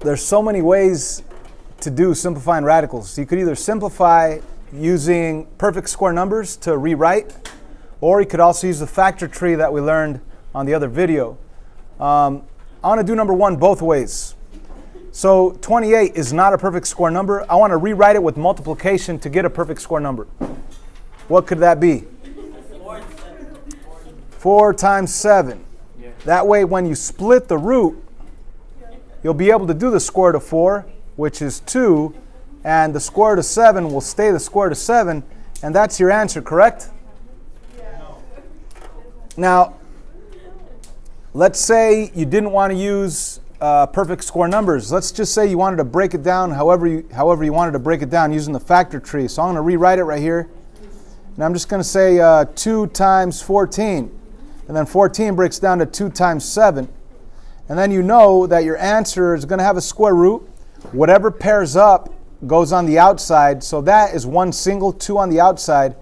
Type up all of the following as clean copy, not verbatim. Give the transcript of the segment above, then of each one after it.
There's so many ways to do simplifying radicals. You could either simplify using perfect square numbers to rewrite, or you could also use the factor tree that we learned on the other video. I want to do number one both ways. So 28 is not a perfect square number. I want to rewrite it with multiplication to get a perfect square number. What could that be? 4 times 7. That way when you split the root, you'll be able to do the square root of 4, which is 2, and the square root of 7 will stay the square root of 7, and that's your answer, correct? Now, let's say you didn't want to use perfect square numbers. Let's just say you wanted to break it down however you wanted to break it down using the factor tree. So I'm going to rewrite it right here. And I'm just going to say 2 times 14. And then 14 breaks down to 2 times 7. And then you know that your answer is going to have a square root. Whatever pairs up goes on the outside. So that is one single 2 on the outside.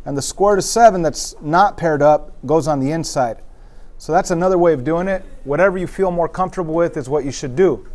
And the square root of 7 that's not paired up goes on the inside. So that's another way of doing it. Whatever you feel more comfortable with is what you should do.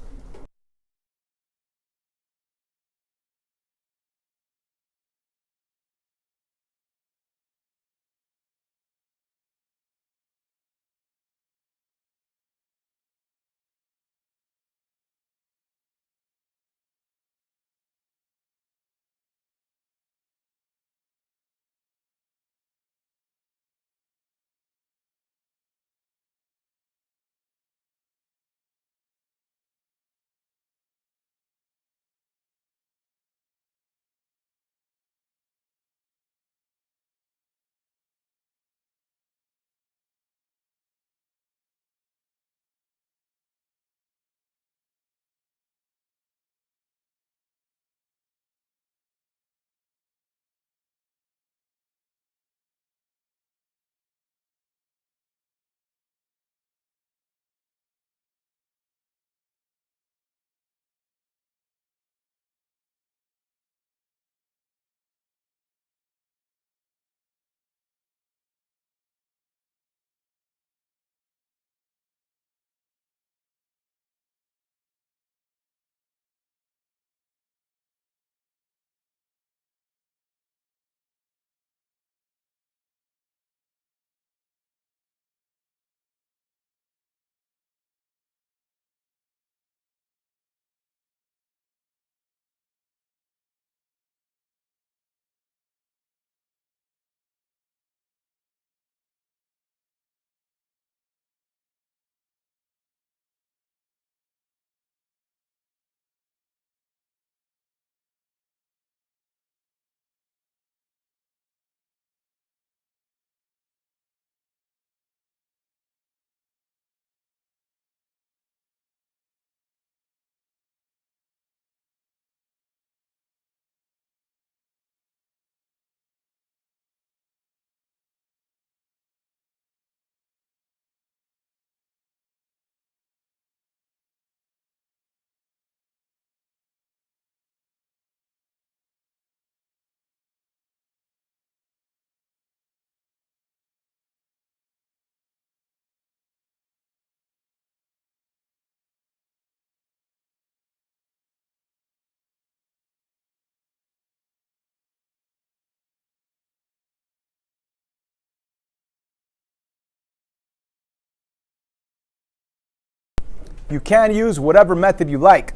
You can use whatever method you like.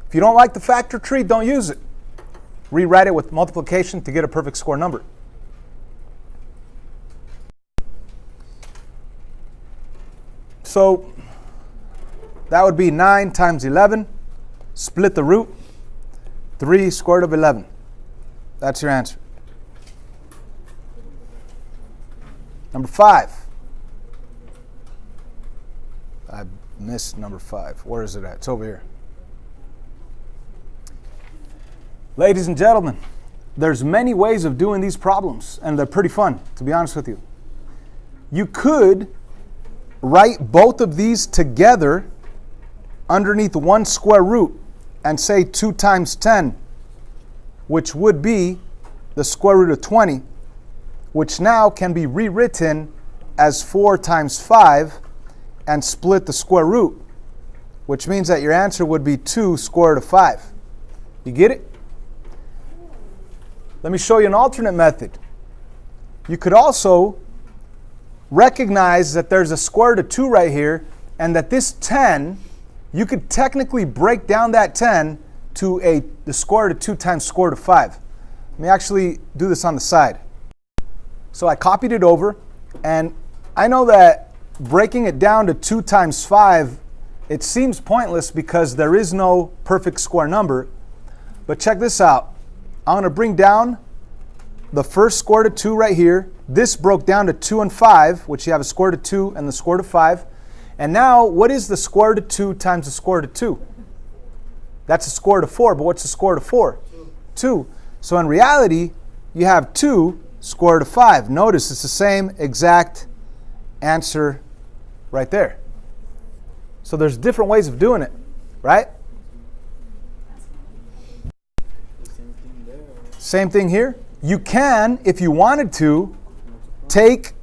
If you don't like the factor tree, don't use it. Rewrite it with multiplication to get a perfect square number. So that would be 9 times 11. Split the root. 3 square root of 11. That's your answer. Number 5. I missed number 5. Where is it at? It's over here. Ladies and gentlemen, there's many ways of doing these problems, and they're pretty fun, to be honest with you. You could write both of these together underneath one square root and say 2 times 10, which would be the square root of 20, which now can be rewritten as 4 times 5 and split the square root, which means that your answer would be 2 square root of 5. You get it? Let me show you an alternate method. You could also recognize that there's a square root of 2 right here, and that this 10, you could technically break down that 10 to the square root of 2 times square root of 5. Let me actually do this on the side. So I copied it over, and I know that breaking it down to 2 times 5, it seems pointless because there is no perfect square number. But check this out. I'm going to bring down the first square root of 2 right here. This broke down to 2 and 5, which you have a square root of 2 and the square root of 5. And now, what is the square root of 2 times the square root of 2? That's the square root of 4, but what's the square root of 4? 2. So in reality, you have 2 square root of 5. Notice it's the same exact answer right there. So there's different ways of doing it, right? Same thing here. You can, if you wanted to, take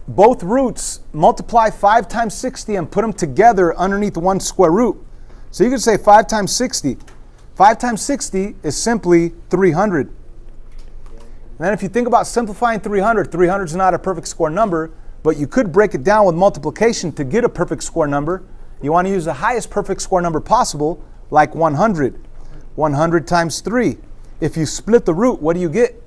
both roots, multiply 5 times 60 and put them together underneath one square root. So you could say 5 times 60. 5 times 60 is simply 300. And then if you think about simplifying 300, 300 is not a perfect square number, but you could break it down with multiplication to get a perfect square number. You want to use the highest perfect square number possible, like 100. 100 times 3. If you split the root, what do you get?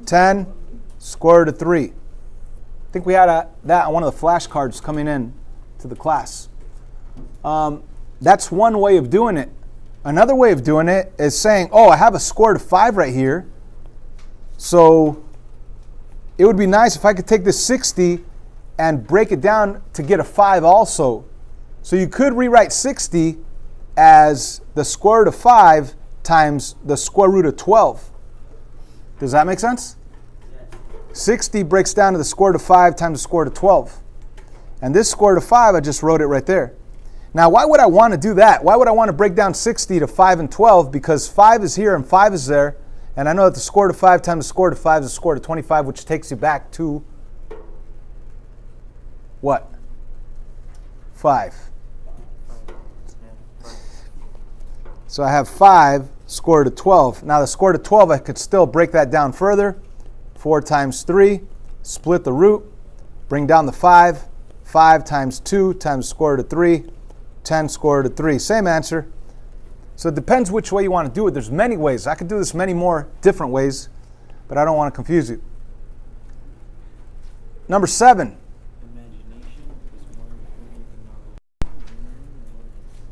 10 square root of 3. I think we had that on one of the flashcards coming in to the class. That's one way of doing it. Another way of doing it is saying, oh, I have a square root of 5 right here. So it would be nice if I could take this 60 and break it down to get a 5 also. So you could rewrite 60 as the square root of 5 times the square root of 12. Does that make sense? 60 breaks down to the square root of 5 times the square root of 12. And this square root of 5, I just wrote it right there. Now, why would I want to do that? Why would I want to break down 60 to 5 and 12? Because 5 is here and 5 is there. And I know that the square root of 5 times the square root of 5 is the square root of 25, which takes you back to what? 5. So I have 5 square root of 12. Now the square root of 12, I could still break that down further. 4 times 3, split the root, bring down the 5. 5 times 2 times square root of 3, 10 square root of 3. Same answer. So it depends which way you want to do it. There's many ways. I could do this many more different ways, but I don't want to confuse you. Number 7.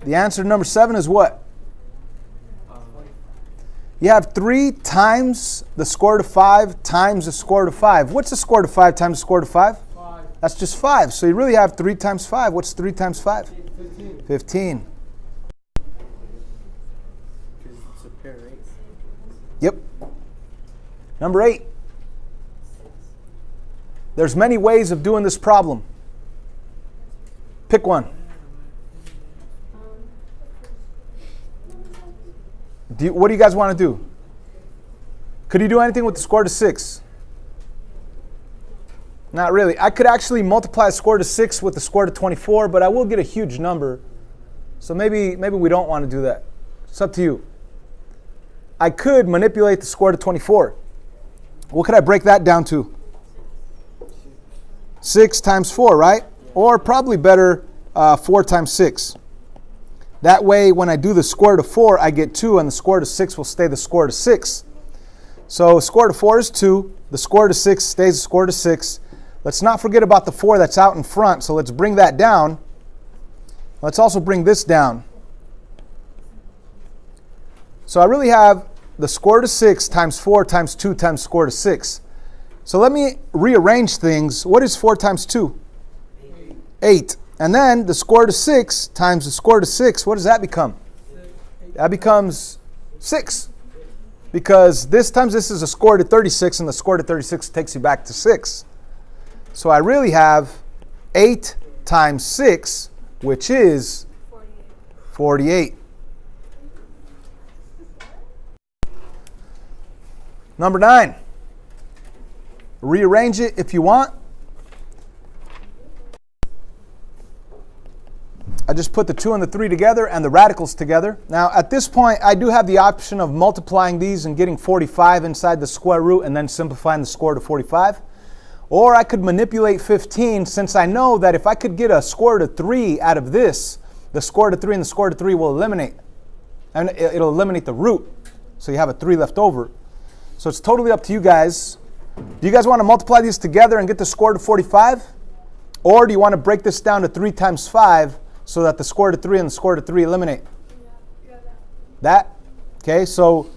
The answer to number 7 is what? You have 3 times the square root of 5 times the square root of 5. What's the square root of 5 times the square root of 5? 5. That's just 5. So you really have 3 times 5. What's 3 times 5? 15. 15. It's a pair, right? Yep. Number 8. There's many ways of doing this problem. Pick one. What do you guys want to do? Could you do anything with the square root of 6? Not really. I could actually multiply the square root of 6 with the square root of 24, but I will get a huge number. So maybe we don't want to do that. It's up to you. I could manipulate the square root of 24. What could I break that down to? 6 times 4, right? Or probably better, 4 times 6. That way, when I do the square root of 4, I get 2, and the square root of 6 will stay the square root of 6. So square root of 4 is 2. The square root of 6 stays the square root of 6. Let's not forget about the 4 that's out in front, so let's bring that down. Let's also bring this down. So I really have the square root of 6 times 4 times 2 times square root of 6. So let me rearrange things. What is 4 times 2? 8. And then the square root of 6 times the square root of 6, what does that become? That becomes 6. Because this times this is a square root of 36, and the square root of 36 takes you back to 6. So I really have 8 times 6, which is 48. Number 9. Rearrange it if you want. I just put the 2 and the 3 together and the radicals together. Now at this point, I do have the option of multiplying these and getting 45 inside the square root and then simplifying the square root of 45. Or I could manipulate 15, since I know that if I could get a square root of 3 out of this, the square root of 3 and the square root of 3 will eliminate. And it'll eliminate the root. So you have a 3 left over. So it's totally up to you guys. Do you guys want to multiply these together and get the square root of 45? Or do you want to break this down to 3 times 5 so that the square root of 3 and the square root of 3 eliminate? Yeah. That? Okay, so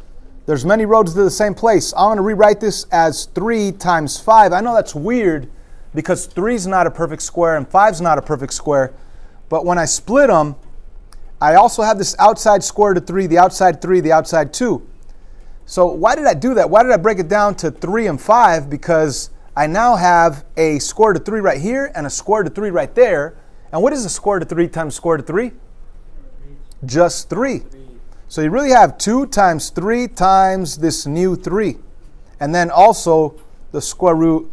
there's many roads to the same place. I'm going to rewrite this as 3 times 5. I know that's weird because 3 is not a perfect square and 5 is not a perfect square. But when I split them, I also have this outside square root of 3, the outside 3, the outside 2. So why did I do that? Why did I break it down to 3 and 5? Because I now have a square root of 3 right here and a square root of 3 right there. And what is the square root of 3 times square root of 3? Just 3. So you really have 2 times 3 times this new 3. And then also the square root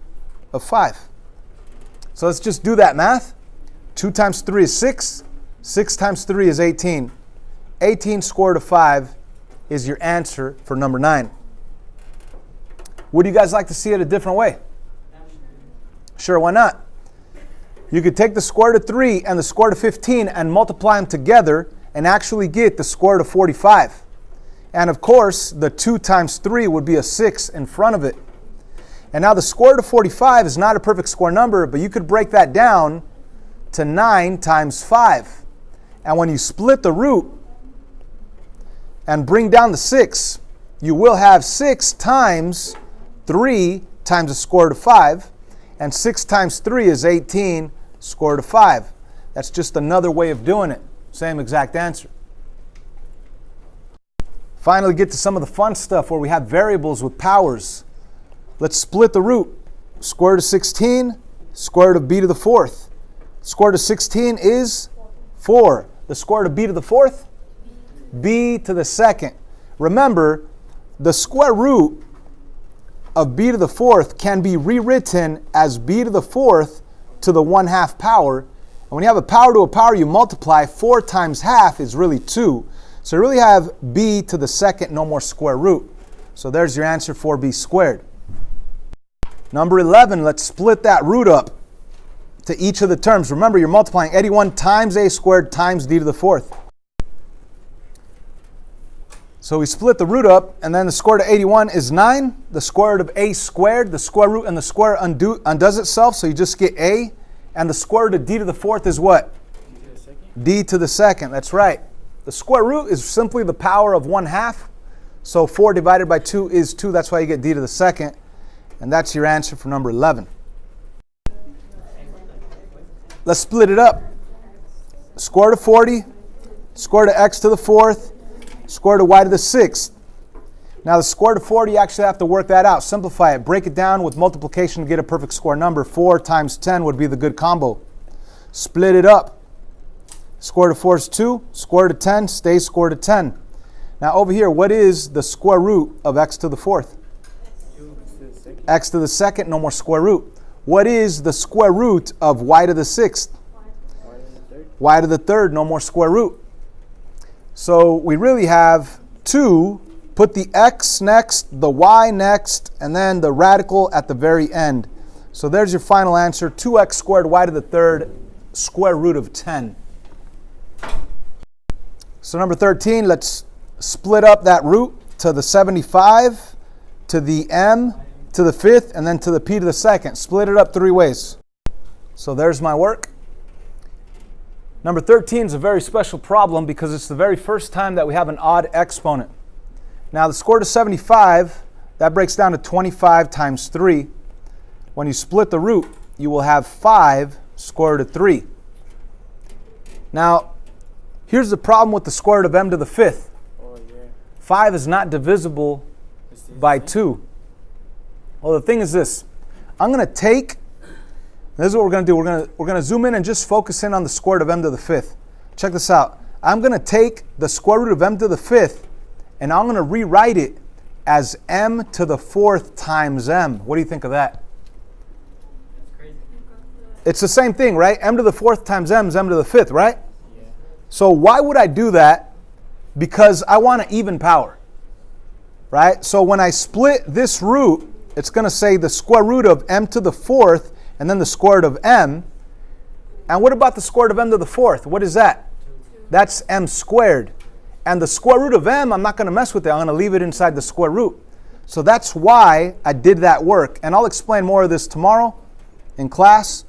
of 5. So let's just do that math. 2 times 3 is 6. 6 times 3 is 18. 18 square root of 5 is your answer for number 9. Would you guys like to see it a different way? Sure, why not? You could take the square root of 3 and the square root of 15 and multiply them together and actually get the square root of 45. And of course, the 2 times 3 would be a 6 in front of it. And now the square root of 45 is not a perfect square number, but you could break that down to 9 times 5. And when you split the root and bring down the 6, you will have 6 times 3 times the square root of 5. And 6 times 3 is 18 square root of 5. That's just another way of doing it. Same exact answer. Finally, get to some of the fun stuff where we have variables with powers. Let's split the root. Square root of 16, square root of b to the 4th. Square root of 16 is 4. The square root of b to the 4th? B to the 2nd. Remember, the square root of b to the 4th can be rewritten as b to the 4th to the 1/2 power. And when you have a power to a power, you multiply. 4 times half is really 2. So you really have b to the 2nd, no more square root. So there's your answer for b squared. Number 11, let's split that root up to each of the terms. Remember, you're multiplying 81 times a squared times d to the 4th. So we split the root up, and then the square root of 81 is 9. The square root of a squared, the square root and the square undoes itself, so you just get a. And the square root of d to the 4th is what? D to the 2nd, that's right. The square root is simply the power of 1/2. So 4 divided by 2 is 2, that's why you get d to the 2nd. And that's your answer for number 11. Let's split it up. Square root of 40, square root of x to the 4th, square root of y to the 6th. Now the square root of 40, you actually have to work that out. Simplify it. Break it down with multiplication to get a perfect square number. 4 times 10 would be the good combo. Split it up. Square root of 4 is 2. Square root of 10 stays square root of 10. Now over here, what is the square root of x to the 4th? X to the 2nd, no more square root. What is the square root of y to the 6th? Y to the 3rd, no more square root. So we really have 2. Put the x next, the y next, and then the radical at the very end. So there's your final answer, 2x squared y to the 3rd, square root of 10. So number 13, let's split up that root to the 75, to the m, to the 5th, and then to the p to the 2nd. Split it up 3 ways. So there's my work. Number 13 is a very special problem because it's the very first time that we have an odd exponent. Now the square root of 75, that breaks down to 25 times 3. When you split the root, you will have 5 square root of 3. Now, here's the problem with the square root of m to the 5th. 5 is not divisible by 2. Well, the thing is this. I'm going to take, this is what we're going to do. We're going to zoom in and just focus in on the square root of m to the 5th. Check this out. I'm going to take the square root of m to the 5th, and I'm going to rewrite it as m to the 4th times m. What do you think of that? That's crazy. It's the same thing, right? M to the 4th times m is m to the 5th, right? Yeah. So why would I do that? Because I want an even power, right? So when I split this root, it's going to say the square root of m to the fourth, and then the square root of m. And what about the square root of m to the fourth? What is that? That's m squared. And the square root of m, I'm not going to mess with it. I'm going to leave it inside the square root. So that's why I did that work. And I'll explain more of this tomorrow in class.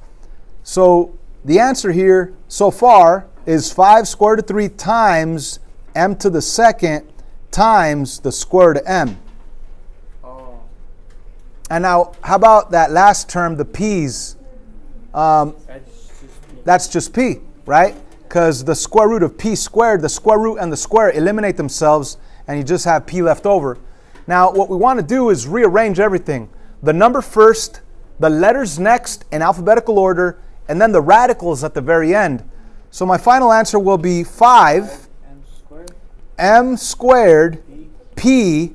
So the answer here so far is 5 square root of 3 times m to the second times the square root of m. Oh. And now, how about that last term, the p's? That's just p, right? Because the square root of p squared, the square root and the square eliminate themselves, and you just have p left over. Now, what we want to do is rearrange everything. The number first, the letters next in alphabetical order, and then the radicals at the very end. So my final answer will be 5 m squared p,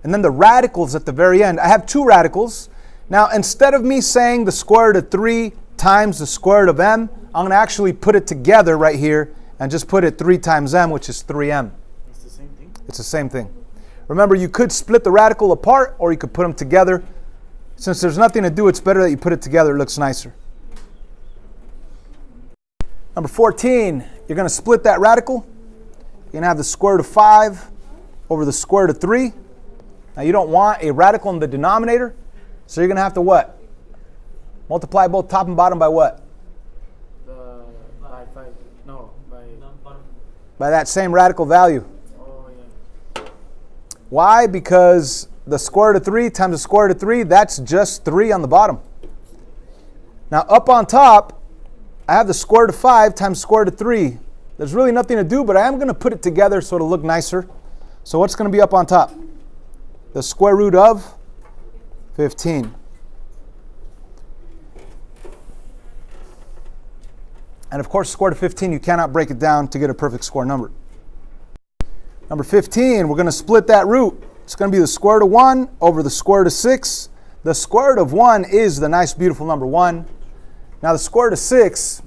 and then the radicals at the very end. I have two radicals. Now, instead of me saying the square root of 3 times the square root of m, I'm going to actually put it together right here and just put it 3 times m, which is 3m. It's the same thing? It's the same thing. Remember, you could split the radical apart or you could put them together. Since there's nothing to do, it's better that you put it together. It looks nicer. Number 14, you're going to split that radical. You're going to have the square root of 5 over the square root of 3. Now, you don't want a radical in the denominator, so you're going to have to what? Multiply both top and bottom by what? By 5. No, by... By that same radical value. Oh, yeah. Why? Because the square root of 3 times the square root of 3, that's just 3 on the bottom. Now, up on top, I have the square root of 5 times the square root of 3. There's really nothing to do, but I am going to put it together so it'll look nicer. So what's going to be up on top? The square root of 15. And of course, square root of 15, you cannot break it down to get a perfect square number. Number 15, we're going to split that root. It's going to be the square root of 1 over the square root of 6. The square root of 1 is the nice, beautiful number 1. Now the square root of 6,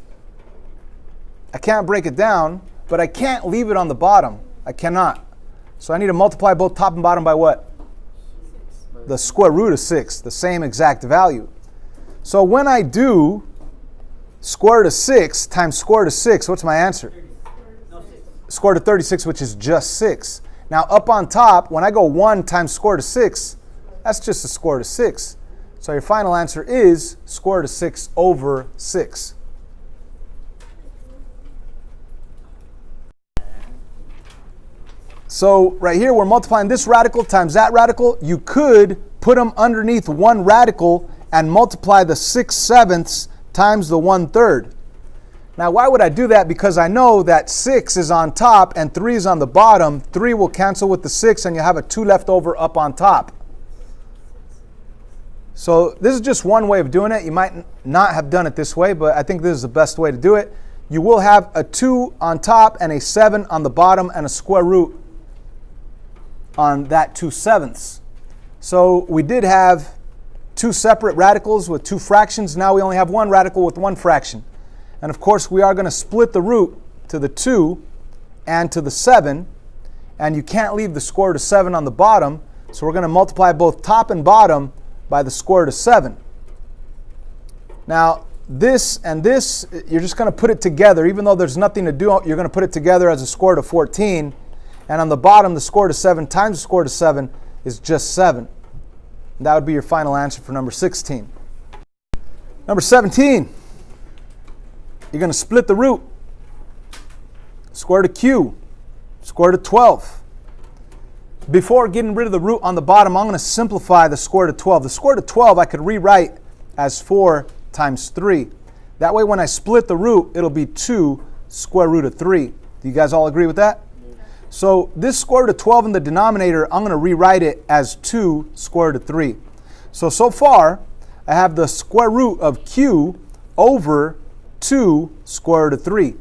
I can't break it down, but I can't leave it on the bottom. I cannot. So I need to multiply both top and bottom by what? The square root of 6, the same exact value. So when I do square root of 6 times square root of 6, what's my answer? Square root of 36, which is just 6. Now up on top, when I go 1 times square root of 6, that's just the square root of 6. So your final answer is square root of 6 over 6. So right here, we're multiplying this radical times that radical. You could put them underneath one radical and multiply the 6/7 times the 1/3. Now, why would I do that? Because I know that 6 is on top and 3 is on the bottom. 3 will cancel with the 6 and you have a 2 left over up on top. So this is just one way of doing it. You might not have done it this way, but I think this is the best way to do it. You will have a 2 on top and a 7 on the bottom and a square root on that 2/7. So we did have two separate radicals with two fractions. Now we only have one radical with one fraction. And of course, we are going to split the root to the 2 and to the 7. And you can't leave the square root of 7 on the bottom. So we're going to multiply both top and bottom by the square root of 7. Now, this and this, you're just going to put it together. Even though there's nothing to do, you're going to put it together as a square root of 14. And on the bottom, the square root of 7 times the square root of 7 is just 7. And that would be your final answer for number 16. Number 17. You're going to split the root. Square root of q. Square root of 12. Before getting rid of the root on the bottom, I'm going to simplify the square root of 12. The square root of 12 I could rewrite as 4 times 3. That way when I split the root, it'll be 2 square root of 3. Do you guys all agree with that? So this square root of 12 in the denominator, I'm going to rewrite it as 2 square root of 3. So far, I have the square root of q over 2 square root of 3.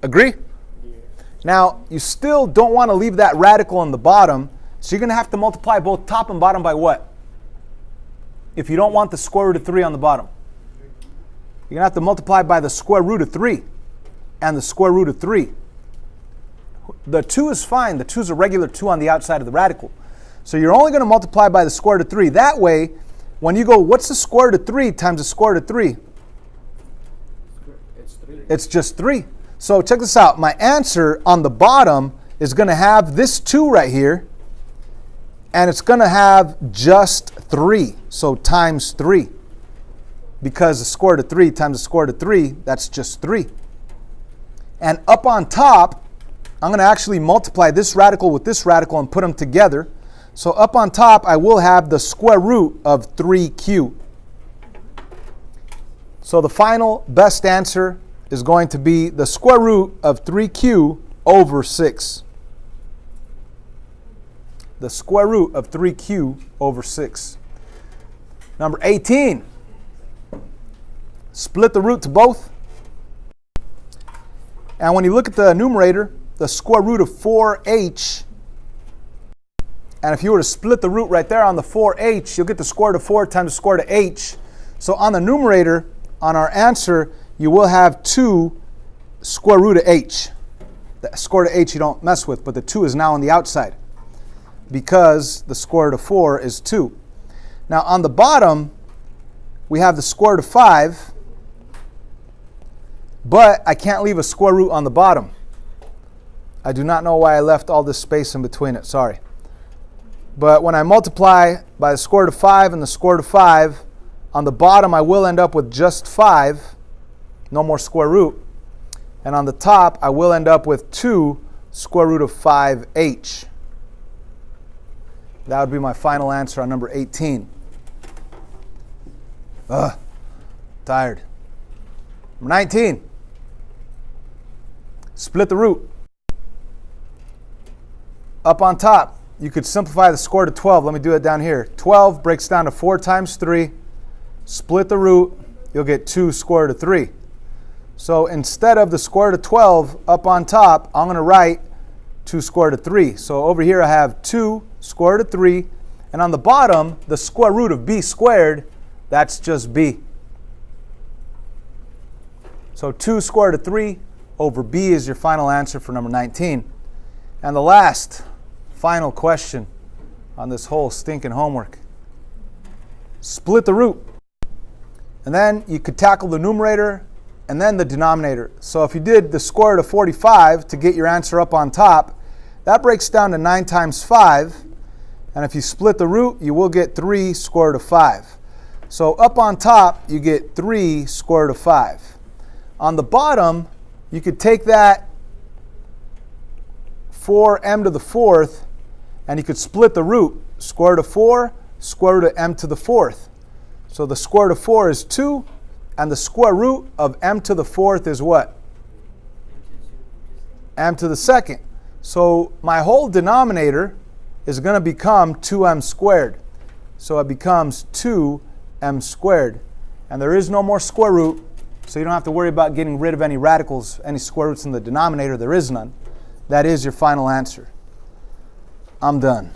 Agree? Yeah. Now, you still don't want to leave that radical on the bottom, so you're going to have to multiply both top and bottom by what? If you don't want the square root of 3 on the bottom. You're going to have to multiply by the square root of 3. and the square root of 3. The 2 is fine. The 2 is a regular 2 on the outside of the radical. So you're only going to multiply by the square root of 3. That way, when you go, what's the square root of 3 times the square root of 3? It's 3. It's just 3. So check this out. My answer on the bottom is going to have this 2 right here, and it's going to have just 3. So times 3. Because the square root of 3 times the square root of 3, that's just 3. And up on top, I'm going to actually multiply this radical with this radical and put them together. So up on top, I will have the square root of 3q. So the final best answer is going to be the square root of 3q over 6. The square root of 3q over 6. Number 18. Split the root to both. And when you look at the numerator, the square root of 4h, and if you were to split the root right there on the 4h, you'll get the square root of 4 times the square root of h. So on the numerator, on our answer, you will have 2 square root of h. The square root of h you don't mess with, but the 2 is now on the outside because the square root of 4 is 2. Now on the bottom, we have the square root of 5, but I can't leave a square root on the bottom. I do not know why I left all this space in between it, sorry. But when I multiply by the square root of 5 and the square root of 5, on the bottom I will end up with just 5, no more square root. And on the top I will end up with 2 square root of 5h. That would be my final answer on number 18. Tired. Number 19. Split the root. Up on top, you could simplify the square root of 12. Let me do it down here. 12 breaks down to 4 times 3. Split the root, you'll get 2 square root of 3. So instead of the square root of 12 up on top, I'm going to write 2 square root of 3. So over here I have 2 square root of 3. And on the bottom, the square root of b squared, that's just b. So 2 square root of 3 over b is your final answer for number 19. And the last, final question on this whole stinking homework. Split the root. And then you could tackle the numerator and then the denominator. So if you did the square root of 45 to get your answer up on top, that breaks down to 9 times 5. And if you split the root, you will get 3 square root of 5. So up on top, you get 3 square root of 5. On the bottom, you could take that 4m to the 4th, and you could split the root. Square root of 4, square root of m to the 4th. So the square root of 4 is 2, and the square root of m to the 4th is what? M to the 2nd. So my whole denominator is going to become 2m squared. So it becomes 2m squared. And there is no more square root, so you don't have to worry about getting rid of any radicals, any square roots in the denominator. There is none. That is your final answer. I'm done.